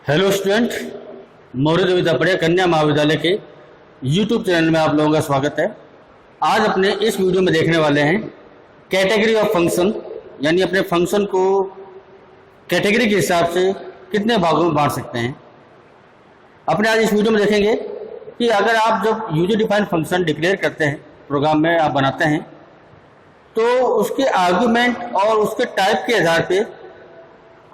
Hello student, Maurya Devita कन्या महाविद्यालय के यूट्यूब चैनल में आप लोगों का स्वागत है। आज अपने इस वीडियो में देखने वाले हैं कैटेगरी ऑफ फंक्शन, यानी अपने फंक्शन को कैटेगरी के हिसाब से कितने भागों में बांट सकते हैं। अपने आज इस वीडियो में देखेंगे कि अगर आप जब यूजर डिफाइंड फंक्शन डिक्लेयर करते हैं, प्रोग्राम में आप बनाते हैं, तो उसके आर्गुमेंट और उसके टाइप के आधार पे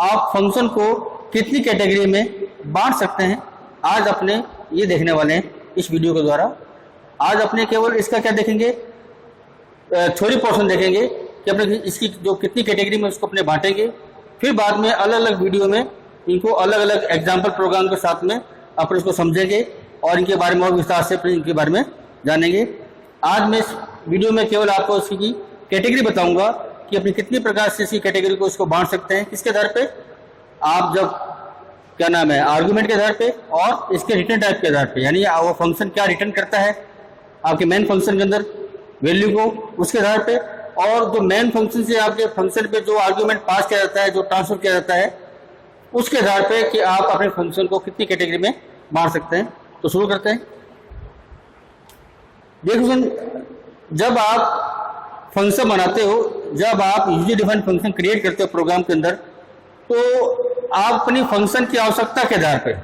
आप फंक्शन को कितनी कैटेगरी में बांट सकते हैं। आज अपने ये देखने वाले हैं इस वीडियो के द्वारा। आज अपने केवल इसका क्या देखेंगे, थ्योरी पोर्शन देखेंगे कि अपने इसकी जो कितनी कैटेगरी में उसको अपने बांटेंगे। फिर बाद में अलग अलग वीडियो में इनको अलग अलग एग्जाम्पल प्रोग्राम के साथ में अपने इसको समझेंगे और इनके बारे में और विस्तार से अपने इनके बारे में जानेंगे। आज मैं इस वीडियो में केवल आपको इसकी कैटेगरी बताऊंगा कि अपनी कितनी प्रकार से इसकी कैटेगरी को इसको बांट सकते हैं, किसके आधार पे, आप जब क्या नाम है आर्गुमेंट के आधार पे और इसके रिटर्न टाइप के आधार पे, यानी वो फंक्शन क्या रिटर्न करता है आपके मेन फंक्शन के अंदर वैल्यू को, उसके आधार पे, और जो मेन फंक्शन से आपके फंक्शन पे जो आर्गुमेंट पास किया जाता है, जो ट्रांसफर किया जाता है, उसके आधार पे कि आप अपने फंक्शन को कितनी कैटेगरी में बांट सकते हैं। तो शुरू करते हैं। देखो, जब आप फंक्शन बनाते हो, जब आप यूजर डिफाइंड फंक्शन क्रिएट करते हो प्रोग्राम के अंदर, तो आप अपनी फंक्शन की आवश्यकता के आधार पर,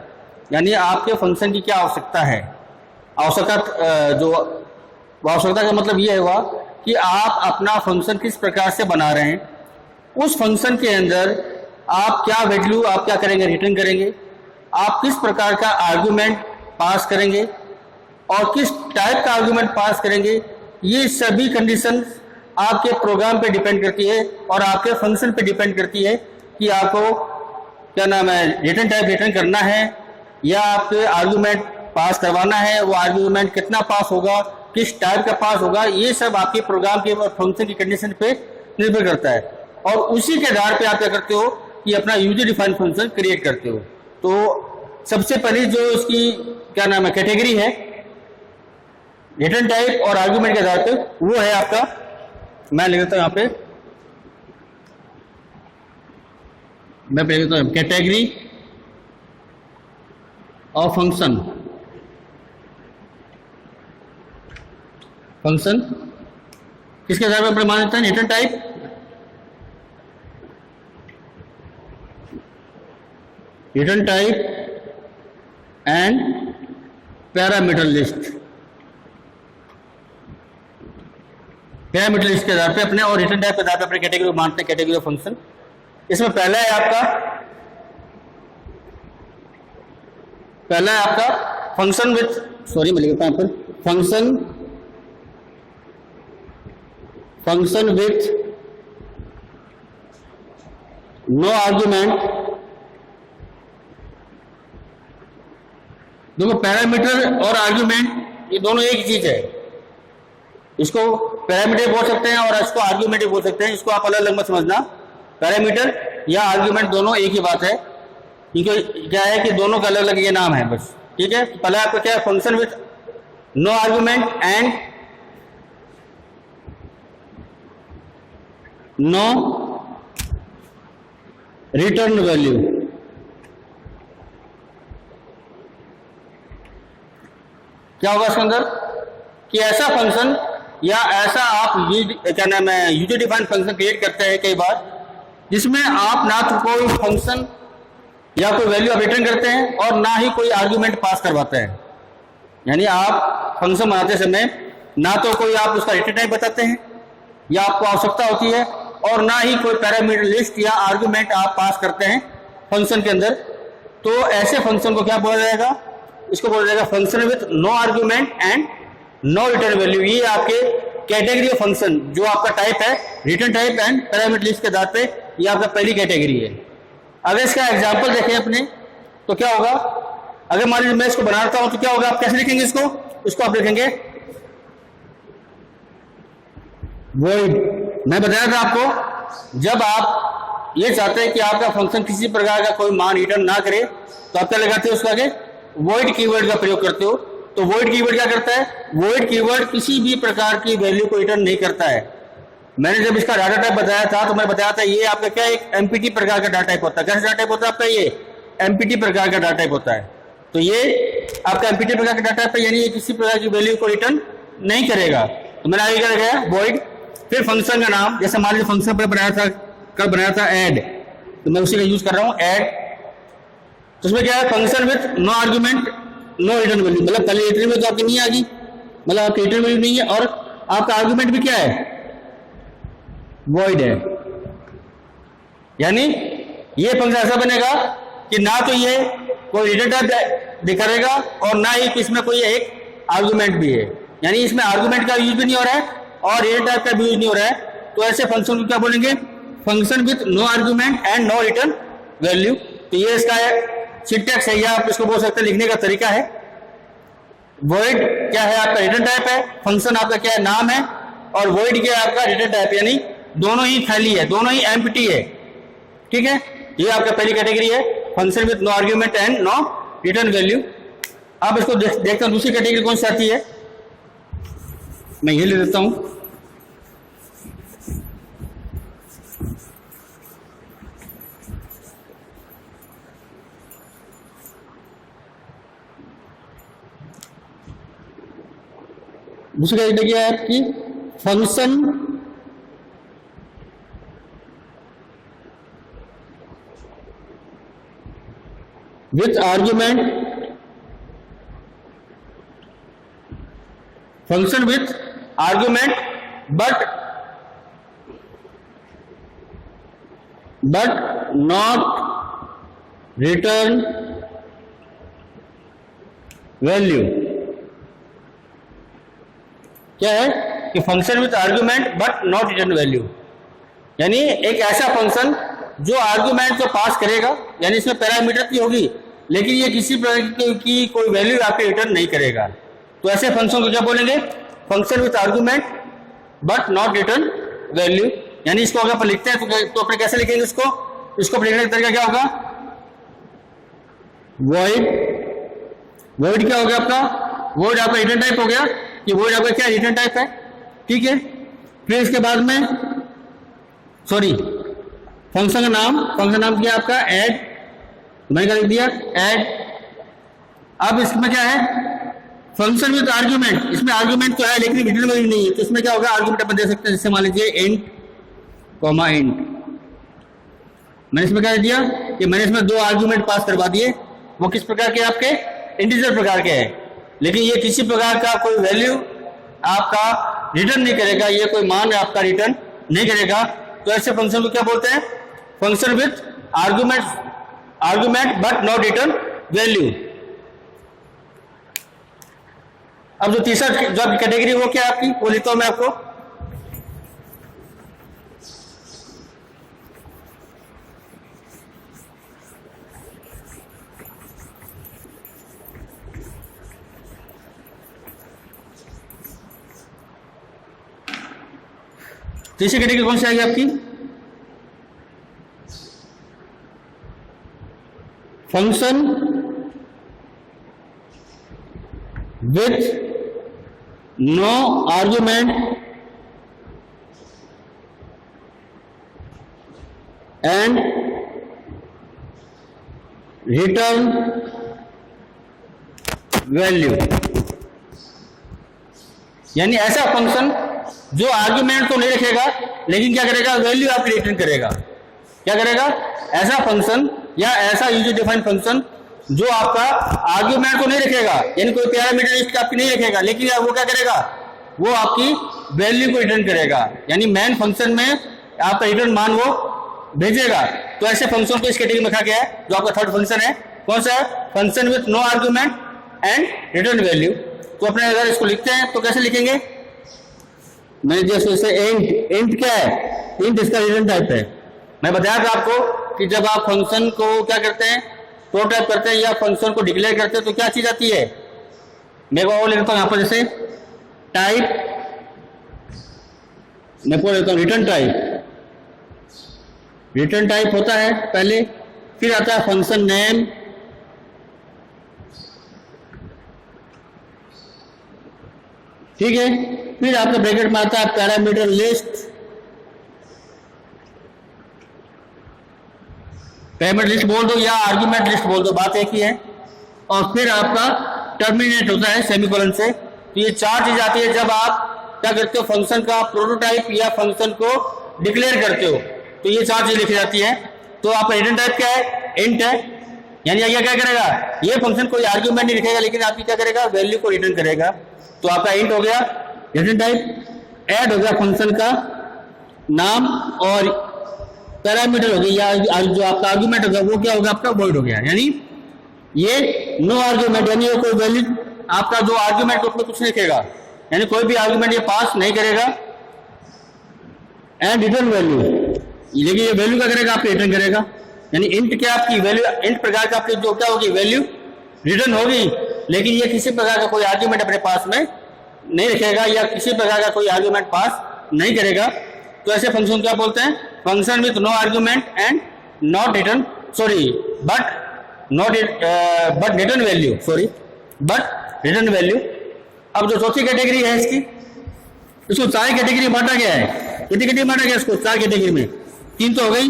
यानी आपके फंक्शन की क्या आवश्यकता है, आवश्यकता का मतलब ये हुआ कि आप अपना फंक्शन किस प्रकार से बना रहे हैं, उस फंक्शन के अंदर आप क्या वैल्यू आप क्या करेंगे, रिटर्न करेंगे, आप किस प्रकार का आर्गुमेंट पास करेंगे और किस टाइप का आर्गुमेंट पास करेंगे। ये सभी कंडीशन आपके प्रोग्राम पे डिपेंड करती है और आपके फंक्शन पे डिपेंड करती है कि आपको क्या नाम है रिटर्न टाइप रिटर्न करना है या आपके आर्गुमेंट पास करवाना है, वो आर्गुमेंट कितना पास होगा, किस टाइप का पास होगा, ये सब आपके प्रोग्राम के और फंक्शन की कंडीशन पे निर्भर करता है। और उसी के आधार पे आप क्या करते हो कि अपना यूजर डिफाइंड फंक्शन क्रिएट करते हो। तो सबसे पहले जो इसकी क्या नाम है कैटेगरी है रिटर्न टाइप और आर्गुमेंट के आधार पे, वो है आपका, मैं लिख देता हूं यहाँ पे, मैं लिख देता हूं कैटेगरी ऑफ फंक्शन। फंक्शन किसके आधार पर मान लेते हैं, return type, return type and parameter list. Parameter list के आधार पे अपने और रिटर्न टाइप के आधार पे अपने कैटेगरी को बांटते हैं, कैटेगरी ऑफ फंक्शन। इसमें पहला है आपका फंक्शन विथ, सॉरी मैं लिखता हूं यहाँ पर, फंक्शन विथ नो आर्गुमेंट। देखो, पैरामीटर और आर्गुमेंट ये दोनों एक ही चीज है। इसको पैरामीटर बोल सकते हैं और इसको आर्गुमेंट बोल सकते हैं। इसको आप अलग अलग मत समझना, पैरामीटर या आर्गुमेंट दोनों एक ही बात है। क्योंकि क्या है कि दोनों का अलग अलग ये नाम है बस, ठीक है। पहले आपका क्या है, function with no argument and no return value. क्या होगा इसके अंदर कि ऐसा फंक्शन या ऐसा आप क्या नाम है यूजर डिफाइंड फंक्शन क्रिएट करते हैं कई बार, जिसमें आप ना तो कोई फंक्शन या कोई वैल्यू आप रिटर्न करते हैं और ना ही कोई आर्गुमेंट पास करवाते हैं। यानी आप फंक्शन बनाते समय ना तो कोई आप उसका रिटर्न टाइप बताते हैं या आपको आवश्यकता होती है, और ना ही कोई पैरामीटर लिस्ट या आर्गुमेंट आप पास करते हैं फंक्शन के अंदर। तो ऐसे फंक्शन को क्या बोला जाएगा, इसको बोला जाएगा function with no argument and no return value. ये आपके कैटेगरी ऑफ फंक्शन जो आपका टाइप है return type and parameter list के आधार पे, ये आपका पहली कैटेगरी है। अगर इसका एग्जांपल देखें अपने, तो क्या होगा, अगर मान लीजिए मैं इसको बनाता हूं तो क्या होगा, आप कैसे लिखेंगे इसको आप लिखेंगे वॉइड। मैं बताया था आपको, जब आप ये चाहते हैं कि आपका फंक्शन किसी प्रकार का कोई मान रिटर्न ना करे, तो आप क्या लगाते हो, उसके आगे वॉइड कीवर्ड का प्रयोग करते हो। तो वॉइड कीवर्ड क्या करता है, वॉइड कीवर्ड किसी भी प्रकार की वैल्यू को रिटर्न नहीं करता है। मैंने जब इसका डाटा टाइप बताया था तो मैं बताया था ये आपका क्या एक एमपीटी प्रकार का डाटा टाइप होता है। कैसा डाटा टाइप होता है आपका, ये एमपीटी प्रकार का डाटा टाइप होता है। तो ये आपका एमपीटी प्रकार का डाटा टाइप है, यानी ये किसी प्रकार की वैल्यू को रिटर्न नहीं करेगा। तो मैंने आगे क्या लगाया, वॉइड, फिर फंक्शन का नाम, जैसे मान लीजिए फंक्शन पर बनाया था, कल बनाया था ऐड, तो मैं उसी का यूज कर रहा हूँ ऐड। तो उसमें क्या है, function with no argument no return value, मतलब पहले रिटर्न में तो आपकी नहीं आ गई, मतलब आपकी रिटर्न वैल्यू नहीं है, और आपका आर्गुमेंट भी क्या है, वॉइड है। यानी ये फंक्शन ऐसा बनेगा कि ना तो ये कोई रिटर्न टाइप दिखाएगा और ना ही इसमें कोई एक आर्गुमेंट भी है, यानी इसमें आर्गुमेंट का यूज भी नहीं हो रहा है और रिटर्न टाइप का भी यूज नहीं हो रहा है। तो ऐसे फंक्शन को क्या बोलेंगे, function with no argument and no return value. तो ये इसका सिंटैक्स है, या आप इसको बोल सकते हैं लिखने का तरीका है। वॉइड क्या है, आपका रिटर्न टाइप है, फंक्शन आपका क्या है, नाम है, और वॉइड क्या है, आपका रिटर्न टाइप, यानी दोनों ही खाली है, दोनों ही एम्प्टी है। ठीक है, ये आपका पहली कैटेगरी है, function with no argument and no return value. अब इसको देखते हैं दूसरी कैटेगरी कौन सी आती है, मैं ये ले देता हूं। दूसरी कैटेगरी है आपकी function with argument, function with argument but not return value. क्या है कि function with argument but not return value, यानी एक ऐसा फंक्शन जो आर्गुमेंट तो पास करेगा, यानी इसमें पैरामीटर की होगी, लेकिन ये किसी प्रकार की कोई वैल्यू आपके रिटर्न नहीं करेगा। तो ऐसे फंक्शन को क्या बोलेंगे, function with argument but not return value. यानी इसको अगर अपन लिखते हैं तो अपने कैसे लिखेंगे इसको लिखने का तरीका क्या होगा, वॉइड, वॉइड क्या हो गया आपका, वॉइड आपका रिटर्न टाइप हो गया, कि वॉइड आपका क्या रिटर्न टाइप है। ठीक है, फिर इसके बाद में फंक्शन का नाम, फंक्शन नाम क्या आपका ऐड, मैंने क्या लिख दिया ऐड। अब इसमें क्या है, फंक्शन विद आर्गुमेंट, इसमें आर्गुमेंट तो है लेकिन रिटर्न वैल्यू नहीं है, तो इसमें क्या होगा, आर्गुमेंट अपन दे सकते हैं, जैसे मान लीजिए इंट कॉमा इंट। मैंने इसमें क्या दिया कि मैंने इसमें दो आर्गुमेंट पास करवा दिए, वो किस प्रकार के आपके, इंटीजर प्रकार के हैं, लेकिन ये किसी प्रकार का कोई वैल्यू आपका रिटर्न नहीं करेगा, ये कोई मान आपका रिटर्न नहीं करेगा। तो ऐसे फंक्शन को क्या बोलते हैं, function with argument but not return value. अब जो तीसरा जो आपकी कैटेगरी वो क्या है आपकी, वो लिखता हूं मैं आपको, तीसरी कैटेगरी कौन सी आएगी आपकी, function with no argument and return value. यानी ऐसा फंक्शन जो आर्गुमेंट तो नहीं रखेगा लेकिन क्या करेगा, वैल्यू आपकी रिटर्न करेगा। क्या करेगा, ऐसा फंक्शन या ऐसा यूजर डिफाइंड फंक्शन जो आपका आर्गुमेंट तो नहीं रखेगा, यानी कोई पैरामीटर लिस्ट आपकी नहीं रखेगा, लेकिन वो क्या करेगा, वो आपकी वैल्यू को रिटर्न करेगा, यानी मेन फंक्शन में आपका रिटर्न मान वो भेजेगा। तो ऐसे फंक्शन को इस कैटेगरी में रखा गया है, जो आपका थर्ड फंक्शन है, कौन सा है, function with no argument and return value. तो अपने अगर इसको लिखते हैं तो कैसे लिखेंगे, मैंने जैसे इंट क्या है, इंट इसका रिटर्न टाइप है। मैं बताया था आपको कि जब आप फंक्शन को क्या करते हैं, प्रोटोटाइप करते हैं या फंक्शन को डिक्लेयर करते हैं तो क्या चीज आती है, मैं वो लिखता हूं यहां पर, जैसे टाइप, मैं बोल लेता हूं रिटर्न टाइप। रिटर्न टाइप होता है पहले, फिर आता है फंक्शन नेम, ठीक है, फिर आपके ब्रैकेट में आता है पैरामीटर लिस्ट, पैरामीटर लिस्ट बोल दो या आर्ग्यूमेंट लिस्ट बोल दो, बात एक ही है। और फिर आपका टर्मिनेट होता है सेमीकोलन से। तो ये 4 चीज आती है जब आप क्या करते हो, फंक्शन का प्रोटोटाइप या फंक्शन को डिक्लेयर करते हो, तो ये 4 चीज लिखी जाती है। तो आपका रिटर्न टाइप क्या है, इंट है, यानी आगे क्या करेगा, ये फंक्शन कोई आर्ग्यूमेंट नहीं लिखेगा लेकिन आपकी क्या करेगा, वैल्यू को रिटर्न करेगा। तो आपका इंट हो गया रिटर्न टाइप, ऐड हो गया फंक्शन का नाम, और पैरामीटर हो गया या जो आपका आर्ग्यूमेंट होगा वो क्या होगा, आपका वॉइड हो गया। यानी ये नो आर्ग्यूमेंट, यानी ये कोई वैल्यू आपका जो आर्ग्यूमेंट उसमें कुछ नहीं लिखेगा, यानी कोई भी आर्ग्यूमेंट ये पास नहीं करेगा। एंड रिटर्न वैल्यू, लेकिन ये वैल्यू क्या करेगा, आपको रिटर्न करेगा। यानी इंट क्या आपकी वैल्यू, इंट प्रकार का आपकी जो क्या होगी वैल्यू रिटर्न होगी, लेकिन ये किसी प्रकार का कोई आर्ग्यूमेंट अपने पास में नहीं रखेगा या किसी प्रकार का कोई आर्ग्यूमेंट पास नहीं करेगा। तो ऐसे फंक्शन क्या बोलते हैं, function with no argument and not return, sorry but return value, sorry but return value. अब जो चौथी कैटेगरी है इसकी, इसको 4 कैटेगरी बांटा गया है। कितनी कैटेगरी बांटा गया इसको, 4 कैटेगरी में, 3 तो हो गई,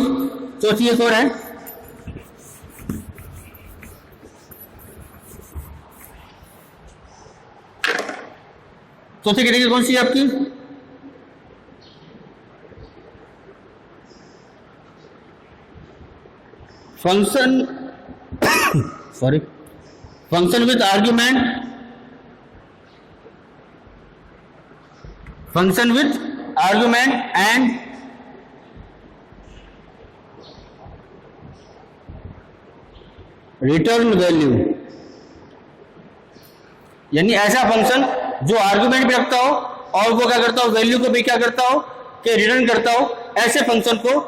चौथी एक और है। चौथी कैटेगरी कौन सी है आपकी, function sorry function with argument, function with argument and return value. यानी ऐसा फंक्शन जो आर्ग्यूमेंट भी रखता हो और वो क्या करता हो, वैल्यू को भी क्या करता हो कि रिटर्न करता हो, ऐसे फंक्शन को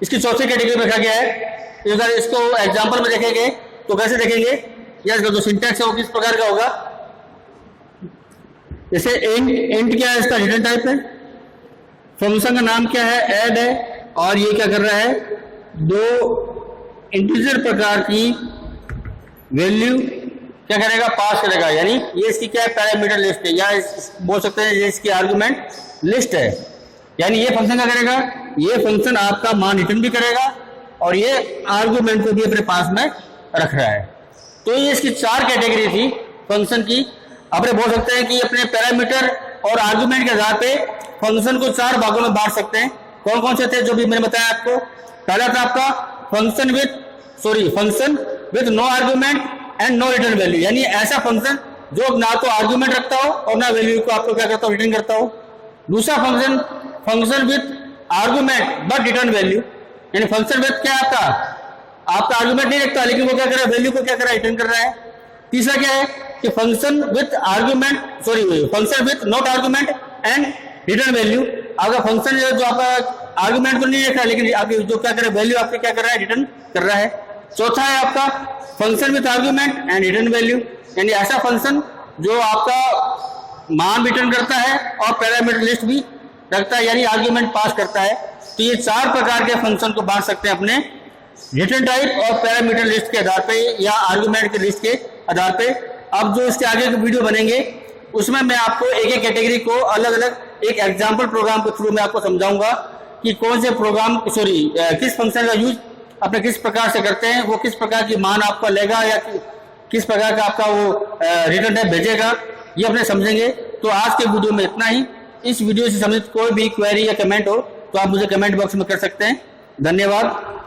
इसकी चौथी कैटेगरी में रखा गया है। अगर इसको एग्जांपल में देखेंगे तो कैसे देखेंगे, या इसका जो सिंटैक्स है वो किस प्रकार का होगा। जैसे इंट क्या है, इसका रिटर्न टाइप है, फंक्शन का नाम क्या है, ऐड है, और ये क्या कर रहा है, 2 इंटीजर प्रकार की वैल्यू क्या करेगा, पास करेगा। यानी ये इसकी क्या है, पैरामीटर लिस्ट है, या बोल सकते हैं ये इसकी आर्गुमेंट लिस्ट है। यानी ये फंक्शन क्या करेगा, ये फंक्शन आपका मान रिटर्न भी करेगा और ये आर्गुमेंट को भी अपने पास में रख रहा है। तो ये इसकी 4 कैटेगरी थी फंक्शन की। अपने बोल सकते हैं कि अपने पैरामीटर और आर्गुमेंट के आधार पे फंक्शन को 4 भागों में बांट सकते हैं। कौन कौन से थे जो भी मैंने बताया आपको। पहला था आपका function with no argument and no return value, यानी ऐसा फंक्शन जो ना तो आर्गुमेंट रखता हो और ना वैल्यू को आपको क्या करता हो, रिटर्न करता हो। दूसरा function with argument but return value, यानी फंक्शन विथ क्या आपका आर्गुमेंट नहीं रखता लेकिन वो क्या कर रहा है, वैल्यू को क्या कर रहा है, रिटर्न कर रहा है। तीसरा क्या है कि function with not argument and return value, आपका फंक्शन जो आपका आर्गुमेंट को नहीं रखा लेकिन आपकी जो क्या कर रहा है, वैल्यू आपके क्या कर रहा है, रिटर्न कर रहा है। चौथा है आपका function with argument and return value, यानी ऐसा फंक्शन जो आपका मान रिटर्न करता है और पैरामीटर लिस्ट भी रखता है, यानी आर्गुमेंट पास करता है। तो ये 4 प्रकार के फंक्शन को बांट सकते हैं अपने रिटर्न टाइप और पैरामीटर लिस्ट के आधार पे या आर्गुमेंट के लिस्ट के आधार पे। अब जो इसके आगे के वीडियो बनेंगे उसमें मैं आपको एक एक कैटेगरी को अलग अलग एक एग्जाम्पल प्रोग्राम के थ्रू मैं आपको समझाऊंगा कि कौन से प्रोग्राम किस फंक्शन का यूज अपने किस प्रकार से करते हैं, वो किस प्रकार की मान आपका लेगा या किस प्रकार का आपका वो रिटर्न टाइप भेजेगा, ये अपने समझेंगे। तो आज के वीडियो में इतना ही। इस वीडियो से संबंधित कोई भी क्वेरी या कमेंट हो तो आप मुझे कमेंट बॉक्स में कर सकते हैं। धन्यवाद।